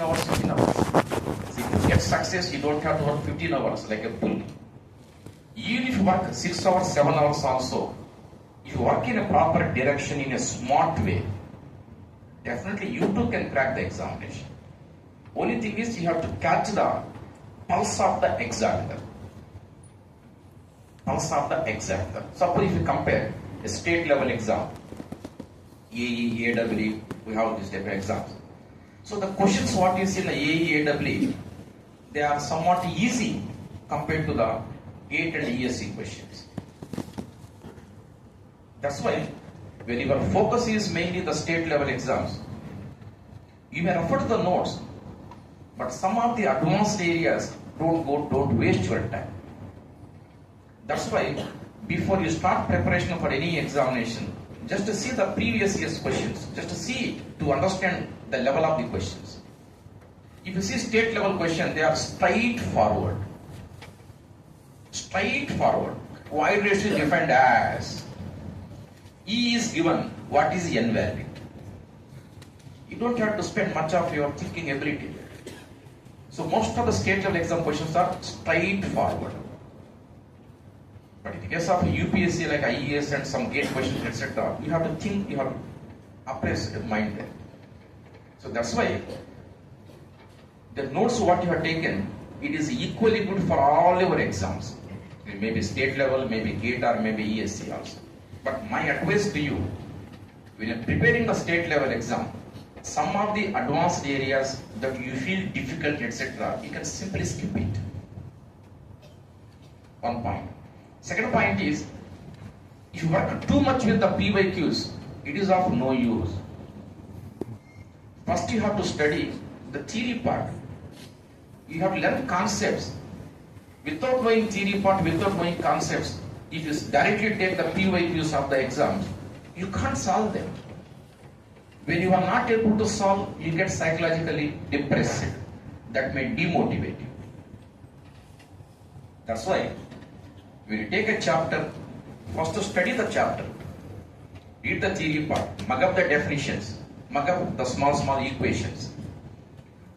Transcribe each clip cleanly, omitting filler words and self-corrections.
16 hours, 15 hours. See, to get success, you don't have to work 15 hours like a bull. Even if you work 6 hours, 7 hours also, if you work in a proper direction, in a smart way, definitely you too can crack the examination. Only thing is you have to catch the pulse of the examiner. Pulse of the examiner. Suppose if you compare a state level exam, AE, AEE, we have these type of exams. So the questions what is in the AE, AEE, they are somewhat easy compared to the GATE and ESE questions. That's why when your focus is mainly the state level exams, you may refer to the notes, but some of the advanced areas don't waste your time. That's why before you start preparation for any examination, just to see the previous year's questions, just to see it, to understand the level of the questions. If you see state level question, they are straightforward. Straightforward. Wide ratio is defined as E is given, what is N value? You don't have to spend much of your thinking ability. So most of the state level exam questions are straightforward. But in the case of UPSC like IES and some GATE questions, etc., you have to think, you have to appraise your mind there. So that's why the notes what you have taken, it is equally good for all your exams. It may be state level, maybe GATE or maybe ESC also. But my advice to you, when you are preparing the state level exam, some of the advanced areas that you feel difficult, etc., you can simply skip it. One point. Second point is, if you work too much with the PYQs, it is of no use. First you have to study the theory part. You have to learn concepts. Without knowing theory part, without knowing concepts, if you directly take the PYQs of the exams, you can't solve them. When you are not able to solve, you get psychologically depressed. That may demotivate you. That's why when you take a chapter, first to study the chapter, read the theory part, mug up the definitions, mug up the small equations.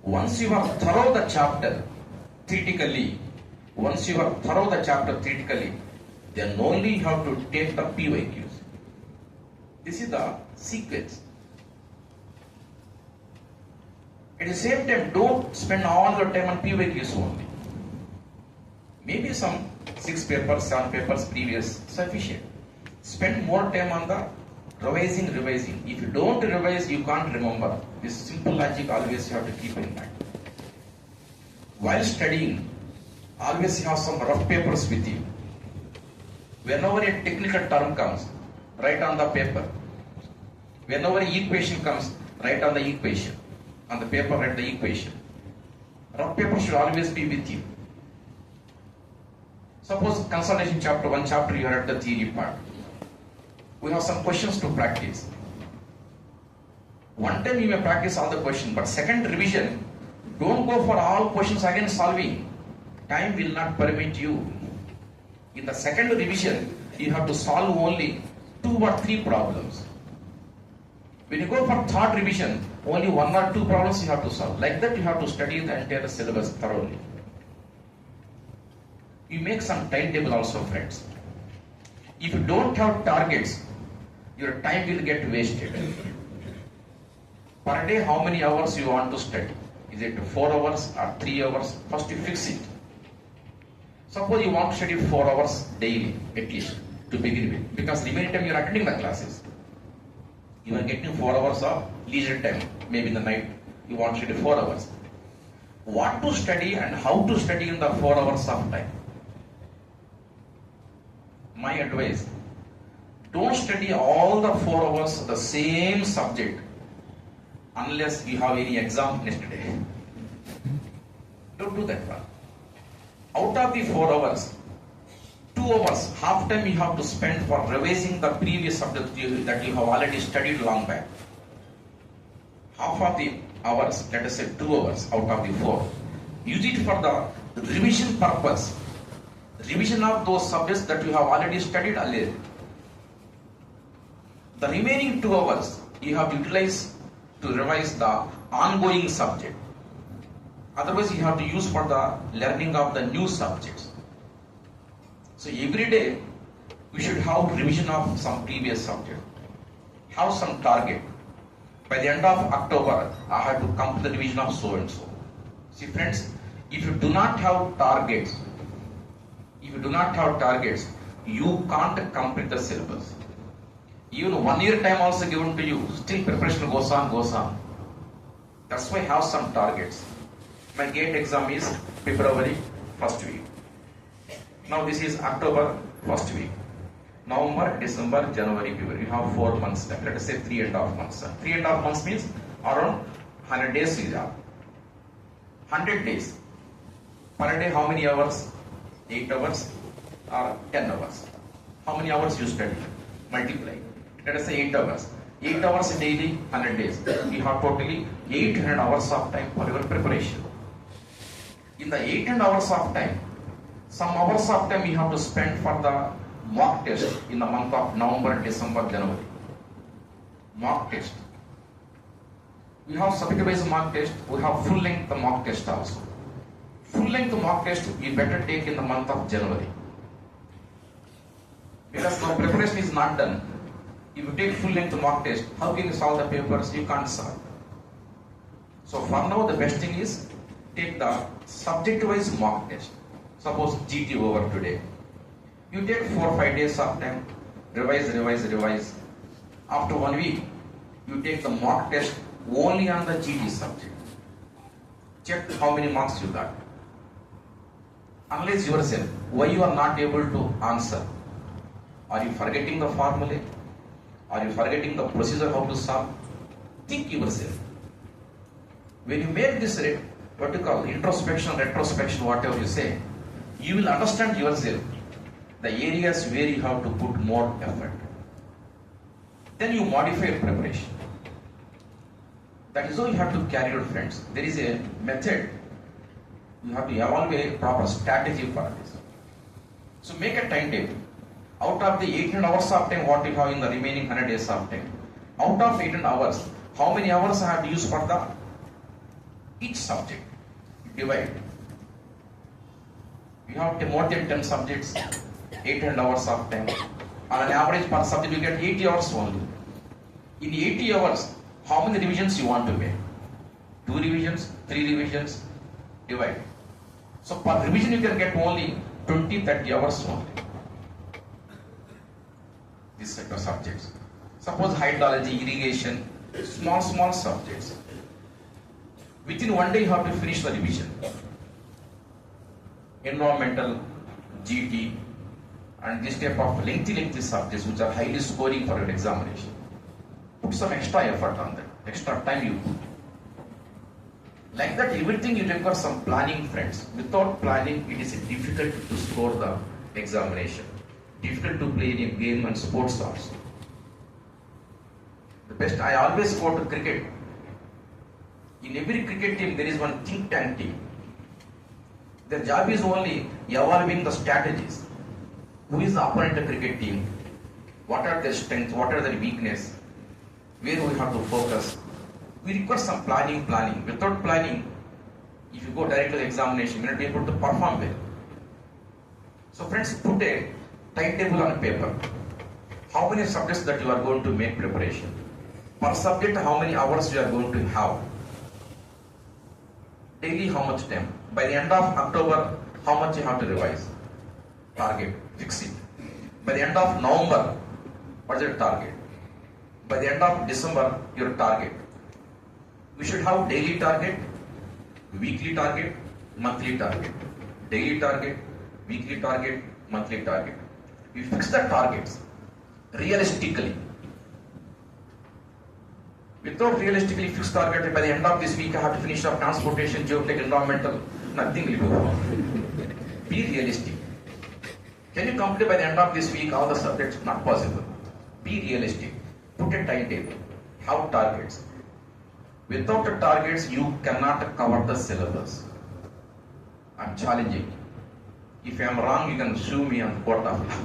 Once you have thorough the chapter theoretically, then only you have to take the PYQs. This is the sequence. At the same time, don't spend all your time on PYQs only. Maybe some 6 papers, 7 papers previous sufficient. Spend more time on the revising. If you don't revise, you can't remember. This simple logic always you have to keep in mind. While studying, always have some rough papers with you. Whenever a technical term comes, write on the paper. Whenever an equation comes, write on the equation. On the paper, write the equation. Rough paper should always be with you. Suppose consolidation chapter, one chapter you read the theory part. We have some questions to practice. One time you may practice all the questions, but second revision, don't go for all questions again solving. Time will not permit you. In the second revision, you have to solve only 2 or 3 problems. When you go for third revision, only 1 or 2 problems you have to solve. Like that you have to study the entire syllabus thoroughly. You make some timetable also, friends. If you don't have targets, your time will get wasted. Per day, how many hours you want to study? Is it 4 hours or 3 hours? First you fix it. Suppose you want to study 4 hours daily, at least, to begin with. Because remaining time you are attending the classes. You are getting 4 hours of leisure time. Maybe in the night, you want to study 4 hours. What to study and how to study in the 4 hours of time? My advice, don't study all the 4 hours of the same subject unless you have any exam next day. Don't do that one. Out of the 4 hours, 2 hours, half time you have to spend for revising the previous subject that you have already studied long back. Half of the hours, let us say 2 hours out of the 4, use it for the revision purpose. Revision of those subjects that you have already studied earlier. The remaining 2 hours you have utilized to revise the ongoing subject. Otherwise, you have to use for the learning of the new subjects. So every day, we should have revision of some previous subject. Have some target. By the end of October, I have to complete the revision of so and so. See friends, if you do not have targets, you can't complete the syllabus. Even 1 year time also given to you, still preparation goes on. That's why I have some targets. My GATE exam is February first week. Now this is October first week. November, December, January, February. You have 4 months left. Let us say 3.5 months. 3.5 months means around 100 days you have. 100 days. Per day how many hours? 8 hours or 10 hours. How many hours you study? Multiply. Let us say 8 hours. 8 hours daily, 100 days. You have totally 800 hours of time for your preparation. In the 800 hours of time, some hours of time you have to spend for the mock test in the month of November, December, January. Mock test. We have subject-wise mock test. We have full-length mock test also. Full-length mock test you better take in the month of January. Because now preparation is not done. If you take full-length mock test, how can you solve the papers? You can't solve. So for now, the best thing is take the subject-wise mock test. Suppose GT over today. You take 4 or 5 days of time, revise. After 1 week, you take the mock test only on the GT subject. Check how many marks you got. Analyze yourself. Why you are not able to answer? Are you forgetting the formula? Are you forgetting the procedure how to solve? Think yourself. When you make this what you call introspection, retrospection, whatever you say, you will understand yourself, the areas where you have to put more effort. Then you modify your preparation. That is how you have to carry your friends. There is a method. You have to evaluate a proper strategy for this. So make a timetable. Out of the 800 hours of time, what you have in the remaining 100 days of time. Out of 800 hours, how many hours I have to use for the each subject? Divide. You have more than 10 subjects, 800 hours of time. On an average per subject, you get 80 hours only. In 80 hours, how many revisions you want to make? 2 revisions, 3 revisions, divide. So per revision you can get only 20-30 hours only. This set of subjects. Suppose hydrology, irrigation, small subjects. Within 1 day you have to finish the revision. Environmental, GT, and this type of lengthy subjects which are highly scoring for your examination. Put some extra effort on that, extra time you put. Like that, everything you require some planning, friends. Without planning, it is difficult to score the examination. Difficult to play in game and sports also. The best, I always go to cricket. In every cricket team, there is one think tank team. Their job is only evolving the strategies. Who is the opponent cricket team? What are their strengths? What are their weaknesses? Where we have to focus? We require some planning. Without planning, if you go directly to examination, you will not be able to perform well. So friends, put a timetable on paper. How many subjects that you are going to make preparation? Per subject, how many hours you are going to have? Daily, how much time? By the end of October, how much you have to revise? Target, fix it. By the end of November, what is your target? By the end of December, your target. We should have daily target, weekly target, monthly target. Daily target, weekly target, monthly target. We fix the targets realistically. Without realistically fixed target, by the end of this week I have to finish up transportation, geotech, environmental, nothing will go wrong. Be realistic. Can you complete by the end of this week all the subjects? Not possible. Be realistic. Put a timetable. Have targets. Without the targets, you cannot cover the syllabus. I'm challenging. If I am wrong, you can sue me on court of law.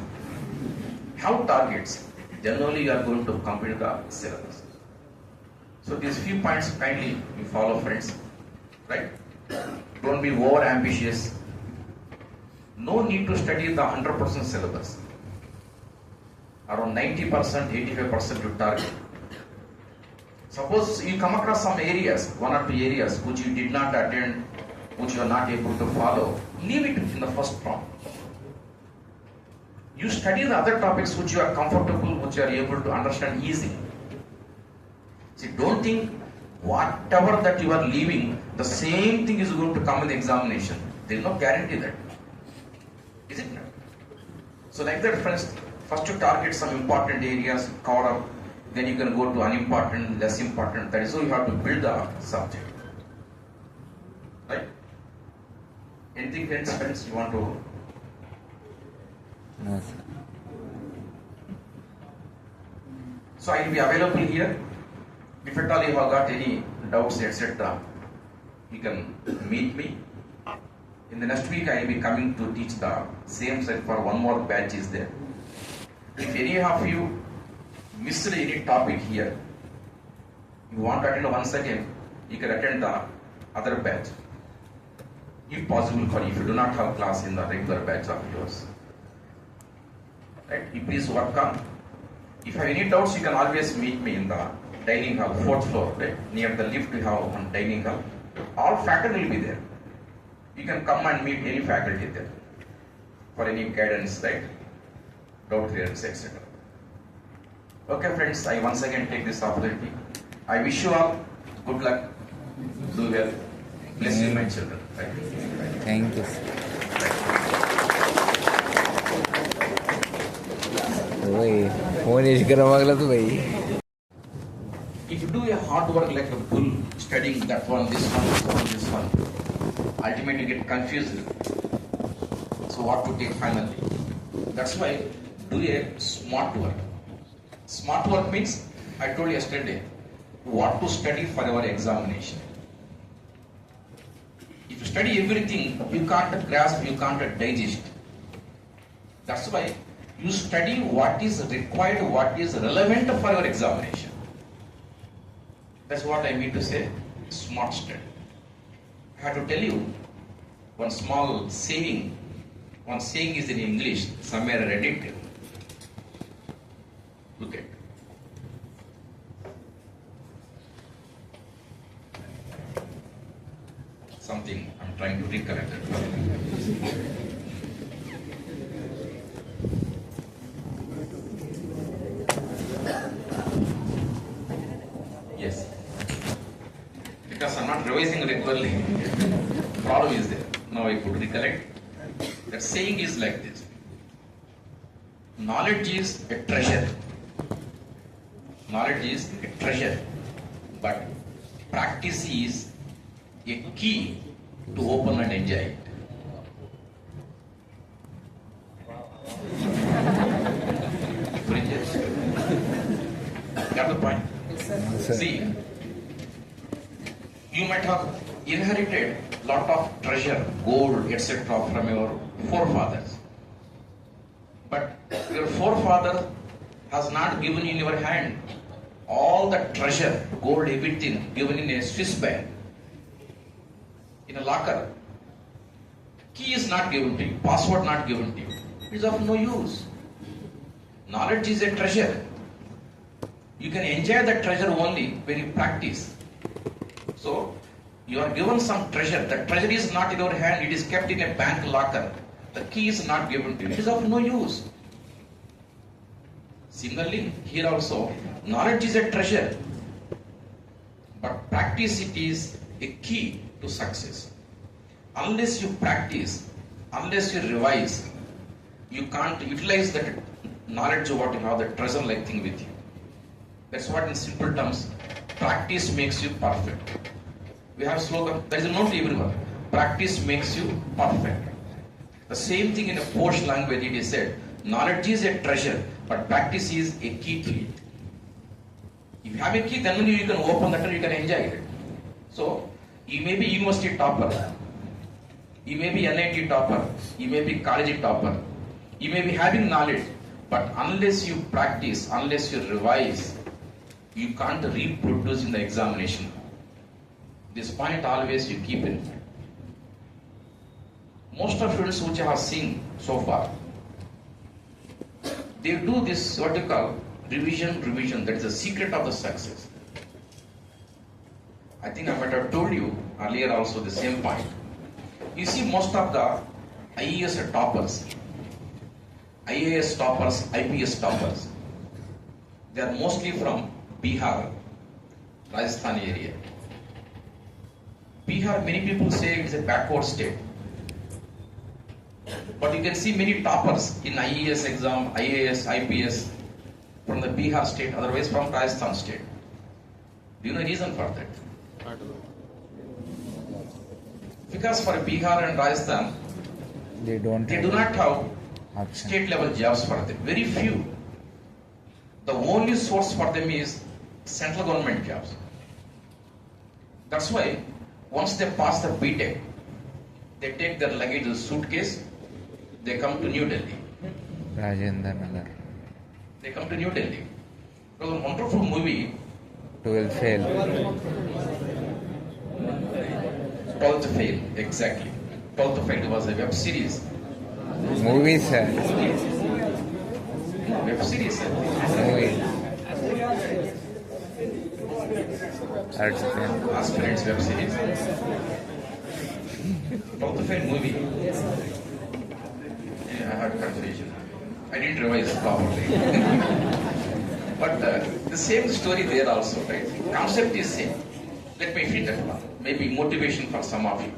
Have targets. Generally, you are going to complete the syllabus. So these few points kindly you follow, friends. Right? Don't be over ambitious. No need to study the 100% syllabus. Around 90%, 85% you target. Suppose you come across some areas, one or two areas which you did not attend, which you are not able to follow, leave it in the first prompt. You study the other topics which you are comfortable, which you are able to understand easily. See, don't think whatever that you are leaving, the same thing is going to come in the examination. There is no guarantee that. Is it not? So like that, friends, first you target some important areas, cover up, then you can go to unimportant, less important. That is how you have to build the subject. Right? Anything else, friends, you want to? No, sir. So I will be available here. If at all you have got any doubts, etc., you can meet me. In the next week, I will be coming to teach the same set for one more batch is there. If any of you missed any topic here, you want to attend once again, you can attend the other batch. If possible for you, if you do not have class in the regular batch of yours. Right? You please work on. If you have any doubts, you can always meet me in the dining hall, 4th floor, right? Near the lift we have one dining hall. All faculty will be there. You can come and meet any faculty there for any guidance, right? Doubt clearance, etc. Okay, friends, I once again take this opportunity. I wish you all good luck, do well. Bless you, my children. Thank you. Thank you, sir. वही phone इश करा मागला तो भाई. If you do a hard work like a bull, studying that one, this one, this one, this one, ultimately you get confused. So what to take finally? That's why do a smart work. Smart work means, I told you yesterday, what to study for our examination. If you study everything, you can't grasp, you can't digest. That's why you study what is required, what is relevant for your examination. That's what I mean to say, smart study. I have to tell you one small saying. One saying is in English, somewhere I read it. Look at it. Something I'm trying to recollect it. Yes. Because I'm not revising regularly. Problem is there. Now I could recollect. That saying is like this. Knowledge is a treasure. Knowledge is a treasure. But practice is a key to open and enjoy it. Bridges. Got the point? Sir. See, you might have inherited lot of treasure, gold, etc. from your forefathers. But your forefather has not given in your hand all the treasure, gold, everything given in a Swiss bank, in a locker. Key is not given to you, password not given to you. It is of no use. Knowledge is a treasure. You can enjoy that treasure only when you practice. So, you are given some treasure. The treasure is not in your hand, it is kept in a bank locker. The key is not given to you. It is of no use. Similarly, here also, knowledge is a treasure. But practice it is a key to success. Unless you practice, unless you revise, you can't utilize that knowledge of what you have, the treasure-like thing with you. That's what in simple terms, practice makes you perfect. We have slogan, there is a note everywhere. Practice makes you perfect. The same thing in a Polish language it is said, knowledge is a treasure, but practice is a key to it. If you have a key, then only you can open that and you can enjoy it. So, you may be university topper, you may be NIT topper, you may be college topper, you may be having knowledge, but unless you practice, unless you revise, you can't reproduce in the examination. This point always you keep in mind. Most of students which I have seen so far, they do this what you call revision. That is the secret of the success. I think I might have told you earlier also the same point. You see, most of the IES toppers, IAS toppers, IPS toppers, they are mostly from Bihar, Rajasthan area. Bihar, many people say it's a backward state. But you can see many toppers in IES exam, IAS, IPS from the Bihar state, otherwise from Rajasthan state. Do you know the reason for that? Because for Bihar and Rajasthan, They do not have option. state level jobs for them. Very few. The only source for them is central government jobs. That's why once they pass the BTech, they take their luggage in suitcase, they come to New Delhi. Rajendra Nagar. They come to New Delhi. It was a wonderful movie, 12 fail. 12th Fail, exactly. 12th Fail was a web series. Movies, sir. Web series, I think. Movies. Arts fail. Aspirants web series. 12th Fail movie. Yeah, I had confusion. I didn't revise properly. But the same story there also, right? Concept is same. Let me fit that one. Maybe motivation for some of you.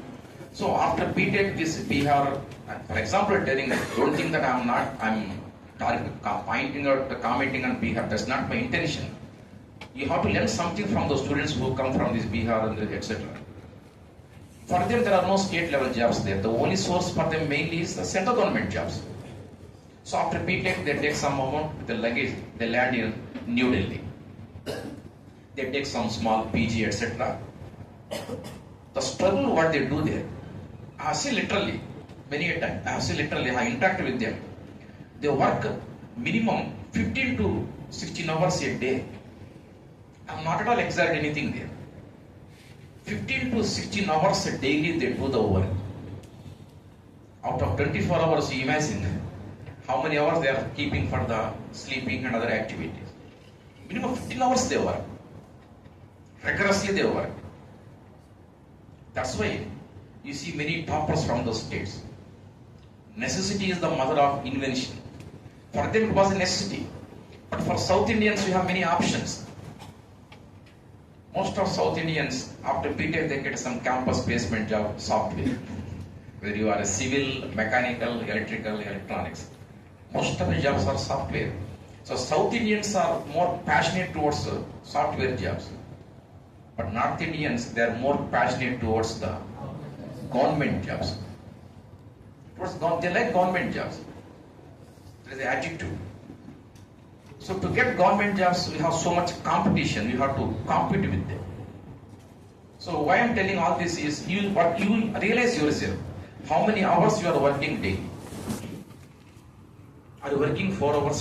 So after BTech, this Bihar, for example, telling, don't think that I'm pointing out, commenting on Bihar. That's not my intention. You have to learn something from those students who come from this Bihar and etc. For them, there are no state level jobs there. The only source for them mainly is the central government jobs. So after BTech, they take some amount with the luggage, they land in New Delhi. They take some small PG, etc. The struggle what they do there, I see literally, many a time, I see literally, I interact with them. They work minimum 15 to 16 hours a day. I'm not at all exaggerating anything there. 15 to 16 hours a daily they do the work. Out of 24 hours, you imagine how many hours they are keeping for the sleeping and other activities. Minimum 15 hours they work. Rigorously they work. That's why you see many toppers from those states. Necessity is the mother of invention. For them it was a necessity. But for South Indians we have many options. Most of South Indians after BTech they get some campus placement job, software, where you are a civil, mechanical, electrical, electronics. Most of the jobs are software. So South Indians are more passionate towards software jobs. But North Indians, they are more passionate towards the government jobs. They like government jobs. There is an attitude. So to get government jobs, we have so much competition. We have to compete with them. So why I am telling all this is, you realize yourself, how many hours you are working daily. Are you working 4 hours?